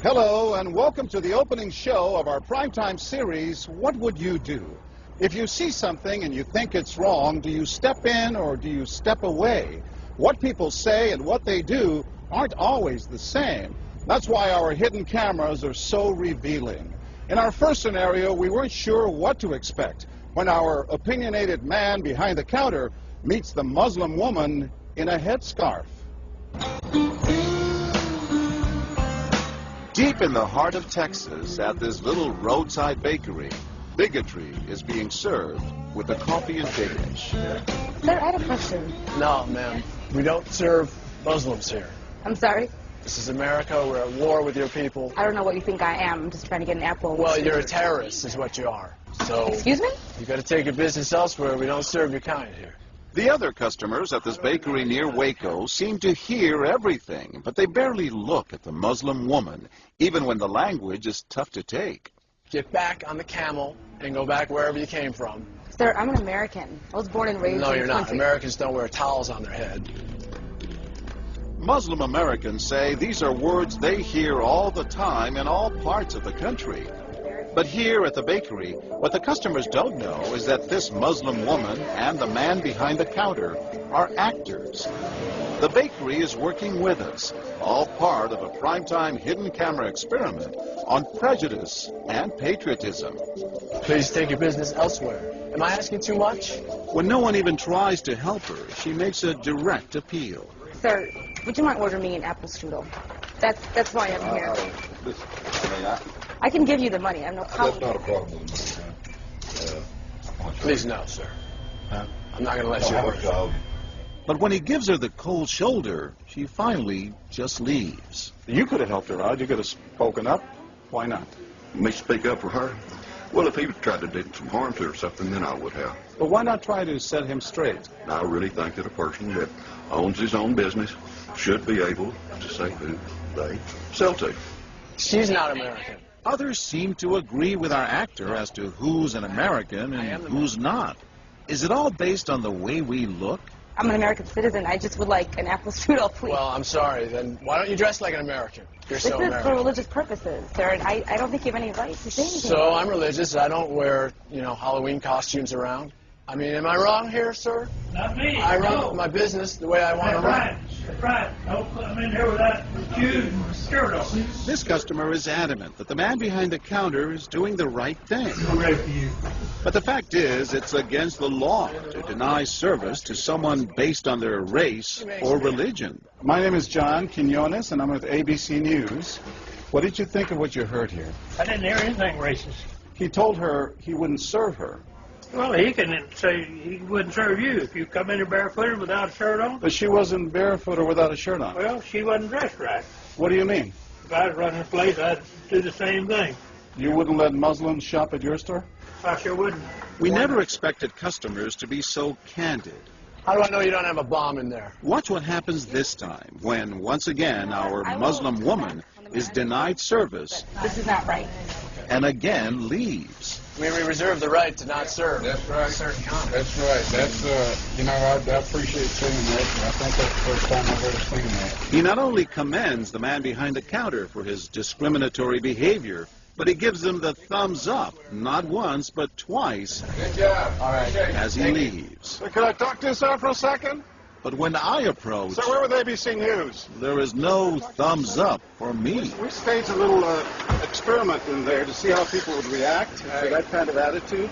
Hello and welcome to the opening show of our primetime series, What Would You Do? If you see something and you think it's wrong, do you step in or do you step away? What people say and what they do aren't always the same. That's why our hidden cameras are so revealing. In our first scenario, we weren't sure what to expect when our opinionated man behind the counter meets the Muslim woman in a headscarf. Deep in the heart of Texas, at this little roadside bakery, bigotry is being served with a coffee and dish. Sir, I had a question. No, ma'am. We don't serve Muslims here. I'm sorry? This is America. We're at war with your people. I don't know what you think I am. I'm just trying to get an apple. Well, you're a terrorist is what you are. So... Excuse me? You got to take your business elsewhere. We don't serve your kind here. The other customers at this bakery near Waco seem to hear everything, but they barely look at the Muslim woman, even when the language is tough to take. Get back on the camel and go back wherever you came from. Sir, I'm an American. I was born and raised in No, this you're not. country. Americans don't wear towels on their head. Muslim Americans say these are words they hear all the time in all parts of the country. But here at the bakery, what the customers don't know is that this Muslim woman and the man behind the counter are actors. The bakery is working with us, all part of a primetime hidden camera experiment on prejudice and patriotism. Please take your business elsewhere. Am I asking too much? When no one even tries to help her, she makes a direct appeal. Sir, would you mind ordering me an apple strudel? That's why I'm here. I can give you the money. I have no problem. That's not a problem. Please no, sir. I'm not going to let you work. But when he gives her the cold shoulder, she finally just leaves. You could have helped her out. You could have spoken up. Why not? Me speak up for her? Well, if he tried to do some harm to her or something, then I would have. But why not try to set him straight? I really think that a person that owns his own business should be able to say who they sell to. She's not American. Others seem to agree with our actor as to who's an American and who's not. Is it all based on the way we look? I'm an American citizen. I just would like an apple strudel, please. Well, I'm sorry. Then why don't you dress like an American? You're so This is American. for religious purposes, sir, and I don't think you have any right to say anything. So I'm religious. I don't wear, Halloween costumes around. I mean, am I wrong here, sir? Not me. I run my business the way I want to run. That's right. Don't put them in here without shoes and skirt on. This customer is adamant that the man behind the counter is doing the right thing. I'm ready for you. But the fact is, it's against the law to deny service to someone based on their race or religion. My name is John Quinones, and I'm with ABC News. What did you think of what you heard here? I didn't hear anything racist. He told her he wouldn't serve her. Well, he can say he wouldn't serve you if you come in here barefooted without a shirt on. But she wasn't barefoot or without a shirt on. Well, she wasn't dressed right. What do you mean? If I was running a place, I'd do the same thing. You wouldn't let Muslims shop at your store? I sure wouldn't. We never expected customers to be so candid. How do I know you don't have a bomb in there? Watch what happens this time when, once again, our Muslim woman is denied service This is not right. and again leaves. I mean, we reserve the right to not serve. That's right. Certain kind. That's right. That's, I appreciate seeing that. I think that's the first time I've ever seen that. He not only commends the man behind the counter for his discriminatory behavior, but he gives him the thumbs up, not once, but twice, Good job. All right. as he leaves. Sir, can I talk to you, sir, for a second? But when I approach, Sir, we're with ABC News. there is no thumbs up for me. We staged a little experiment in there to see how people would react to that kind of attitude.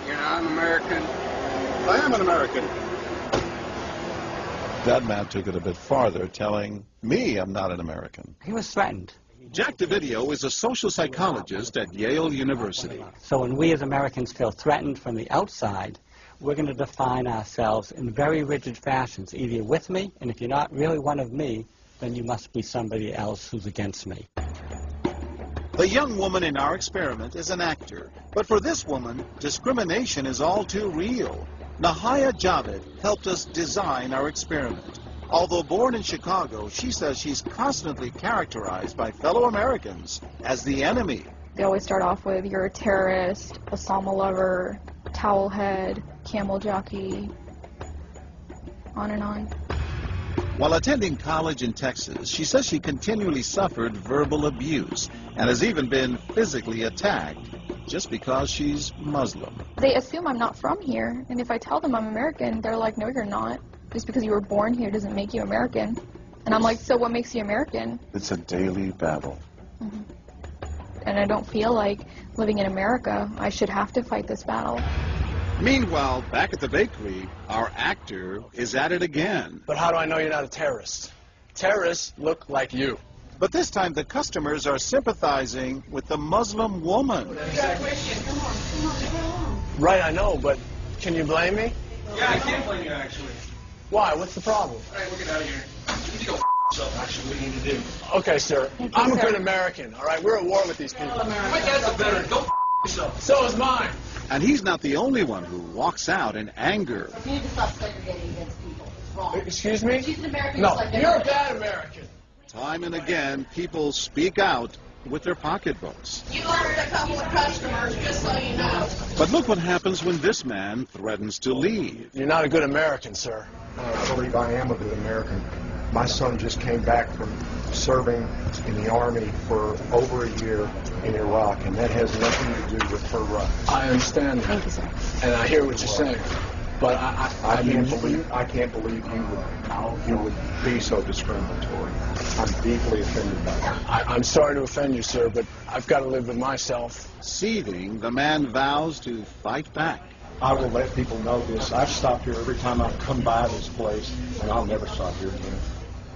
You're not an American. I am an American. That man took it a bit farther, telling me I'm not an American. He was threatened. Jack DeVideo is a social psychologist at Yale University. So when we as Americans feel threatened from the outside, we're going to define ourselves in very rigid fashions. Either you're with me, and if you're not really one of me, then you must be somebody else who's against me. The young woman in our experiment is an actor, but for this woman, discrimination is all too real. Nahaya Javed helped us design our experiment. Although born in Chicago, she says she's constantly characterized by fellow Americans as the enemy. They always start off with, you're a terrorist, Osama lover, towel head, camel jockey, on and on. While attending college in Texas, she says she continually suffered verbal abuse and has even been physically attacked just because she's Muslim. They assume I'm not from here, and if I tell them I'm American, they're like, no, you're not. Just because you were born here doesn't make you American. And I'm like, so what makes you American? It's a daily battle. Mm-hmm. And I don't feel like living in America, I should have to fight this battle. Meanwhile, back at the bakery, our actor is at it again. But how do I know you're not a terrorist? Terrorists look like you. But this time the customers are sympathizing with the Muslim woman. Right, I know, but can you blame me? Yeah, I can't blame you, actually. Why? What's the problem? All right, we'll get out of here. You need to go yourself, actually, what you need to do. Okay, sir. I'm a good American, all right? We're at war with these people. My dad's a veteran. Go yourself. So is mine. And he's not the only one who walks out in anger. You need to stop segregating against people. It's wrong. Excuse me? She's an American. No, like you're a bad American. Time and again, people speak out with their pocketbooks. You lost a couple of customers, just so you know. But look what happens when this man threatens to leave. You're not a good American, sir. I believe I am a good American. My son just came back from serving in the Army for over a year in Iraq, and that has nothing to do with her right. I understand that. Thank you, sir. And I hear what you're saying. But I can't believe you would be so discriminatory. I'm deeply offended by that. I'm sorry to offend you, sir, but I've got to live with myself. Seething, the man vows to fight back. I will let people know this. I've stopped here every time I've come by this place, and I'll never stop here again.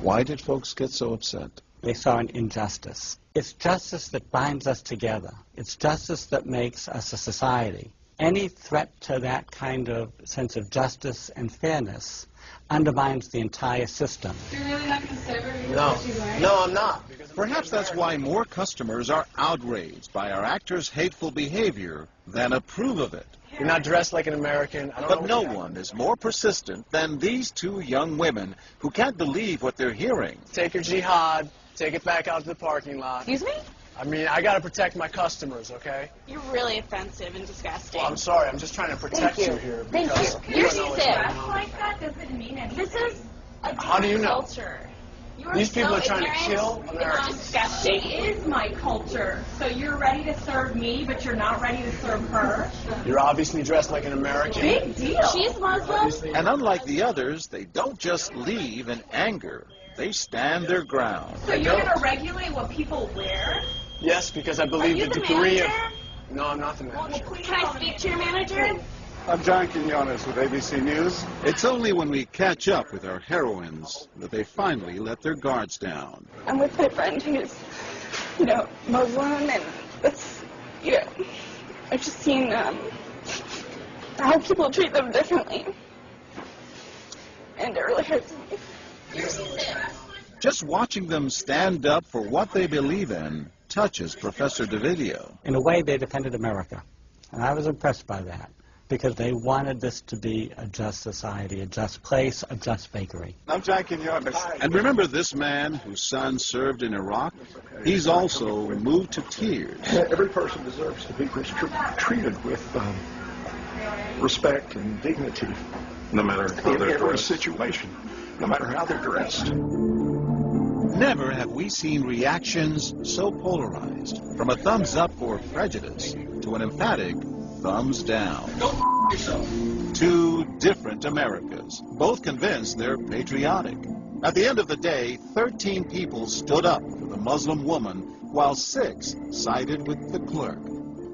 Why did folks get so upset? They saw an injustice. It's justice that binds us together. It's justice that makes us a society. Any threat to that kind of sense of justice and fairness undermines the entire system. You're really not going to say her? No, I'm not. Perhaps that's why more customers are outraged by our actor's hateful behavior than approve of it. You're not dressed like an American. But no one is more persistent than these two young women who can't believe what they're hearing. Take your jihad, take it back out to the parking lot. Excuse me? I mean, I got to protect my customers, okay? You're really offensive and disgusting. Well, I'm sorry. I'm just trying to protect you here. Thank because you. You're don't know sick. what's going on. Like that doesn't mean anything. This is a How do you know? culture. You These people so are trying ignorant. to kill Americans. It's disgusting. It is my culture. So you're ready to serve me, but you're not ready to serve her. You're obviously dressed like an American. Big deal. She's Muslim. And unlike the others, they don't just leave in anger. They stand their ground. So you're going to regulate what people wear? Yes, because I Are believe you the the degree of... manager? No, I'm not the manager. Can I speak to your manager? I'm John Quinones with ABC News. It's only when we catch up with our heroines that they finally let their guards down. I'm with my friend who's, Muslim, and it's, I've just seen how people treat them differently. And it really hurts me. Just watching them stand up for what they believe in touches Professor DeVideo. In a way, they defended America. And I was impressed by that, because they wanted this to be a just society, a just place, a just bakery. I'm John Quinones. And remember this man whose son served in Iraq? He's also moved to tears. Every person deserves to be treated with respect and dignity, No matter how in they're every dressed. situation, no matter how they're dressed. Never have we seen reactions so polarized, from a thumbs up for prejudice to an emphatic thumbs down. Go yourself. Two different Americas, both convinced they're patriotic. At the end of the day, 13 people stood up for the Muslim woman, while 6 sided with the clerk.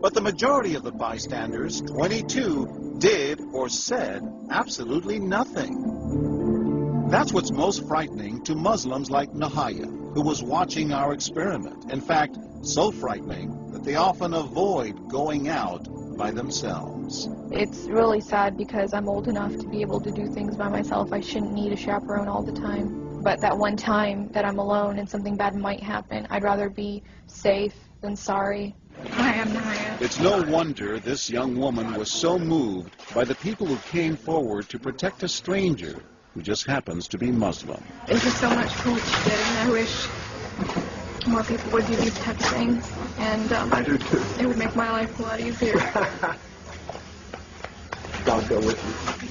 But the majority of the bystanders, 22, did or said absolutely nothing. That's what's most frightening to Muslims like Nahaya, who was watching our experiment. In fact, so frightening that they often avoid going out by themselves. It's really sad because I'm old enough to be able to do things by myself. I shouldn't need a chaperone all the time. But that one time that I'm alone and something bad might happen, I'd rather be safe than sorry. Hi, I'm Nahaya. It's no wonder this young woman was so moved by the people who came forward to protect a stranger who just happens to be Muslim. Thank you so much for what you did, and I wish more people would do these type of things. And I do too. It would make my life a lot easier. God go with you.